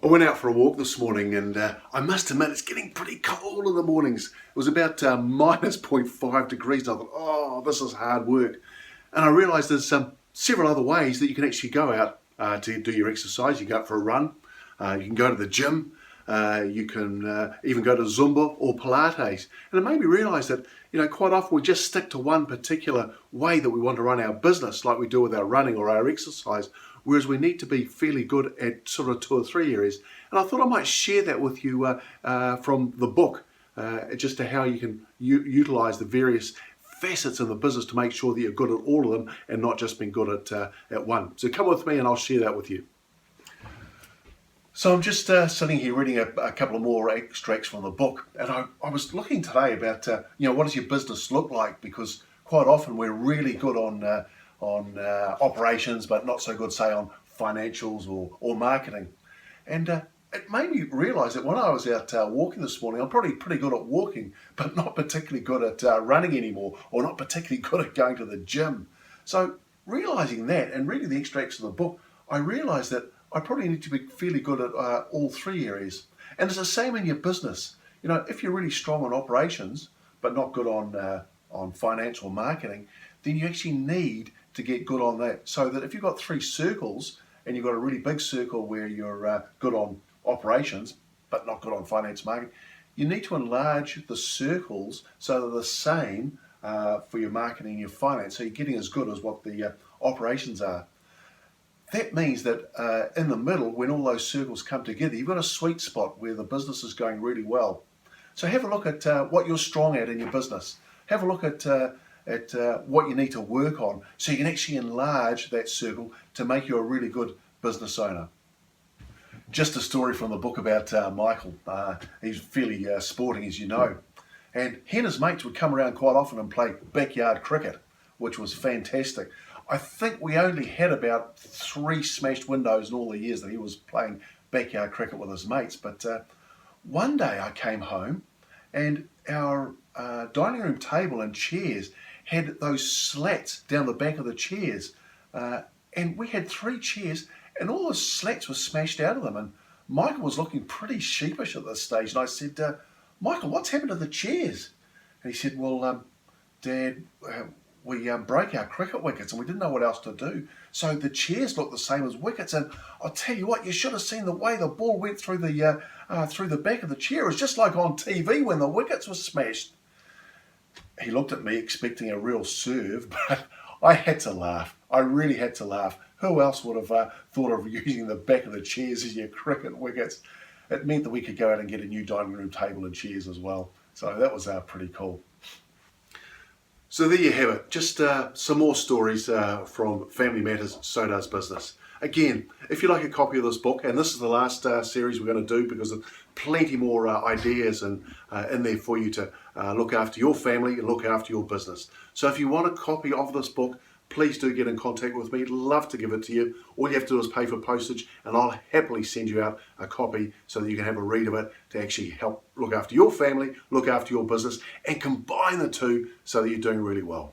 I went out for a walk this morning and I must admit it's getting pretty cold in the mornings. It was about minus 0.5 degrees and I thought, oh, this is hard work. And I realised there's several other ways that you can actually go out to do your exercise. You can go out for a run, you can go to the gym, you can even go to Zumba or Pilates. And it made me realise that, quite often we just stick to one particular way that we want to run our business, like we do with our running or our exercise, whereas we need to be fairly good at sort of 2 or 3 areas. And I thought I might share that with you from the book, just to how you can utilise the various facets in the business to make sure that you're good at all of them and not just being good at one. So come with me and I'll share that with you. So I'm just sitting here reading a couple of more extracts from the book, and I was looking today about what does your business look like, because quite often we're really good on operations, but not so good, say, on financials or marketing. And it made me realise that when I was out walking this morning, I'm probably pretty good at walking, but not particularly good at running anymore, or not particularly good at going to the gym. So realising that and reading the extracts of the book, I realised that I probably need to be fairly good at all 3 areas. And it's the same in your business. If you're really strong on operations, but not good on financial marketing, then you actually need to get good on that. So that if you've got 3 circles and you've got a really big circle where you're good on operations, but not good on finance marketing, you need to enlarge the circles so they're the same for your marketing and your finance. So you're getting as good as what the operations are. That means that in the middle, when all those circles come together, you've got a sweet spot where the business is going really well. So have a look at what you're strong at in your business. Have a look at what you need to work on so you can actually enlarge that circle to make you a really good business owner. Just a story from the book about Michael. He's fairly sporting, as you know. And he and his mates would come around quite often and play backyard cricket, which was fantastic. I think we only had about 3 smashed windows in all the years that he was playing backyard cricket with his mates. But one day I came home and our dining room table and chairs had those slats down the back of the chairs. And we had 3 chairs and all the slats were smashed out of them. And Michael was looking pretty sheepish at this stage. And I said, Michael, what's happened to the chairs? And he said, well, Dad, we broke our cricket wickets and we didn't know what else to do. So the chairs look the same as wickets. And I'll tell you what, you should have seen the way the ball went through the back of the chair. It was just like on TV when the wickets were smashed. He looked at me expecting a real serve, but I had to laugh. I really had to laugh. Who else would have thought of using the back of the chairs as your cricket wickets? It meant that we could go out and get a new dining room table and chairs as well. So that was pretty cool. So there you have it, just some more stories from Family Matters, So Does Business. Again, if you'd like a copy of this book, and this is the last series we're going to do because there's plenty more ideas in there for you to look after your family and look after your business. So if you want a copy of this book, please do get in contact with me. I'd love to give it to you. All you have to do is pay for postage and I'll happily send you out a copy so that you can have a read of it to actually help look after your family, look after your business and combine the two so that you're doing really well.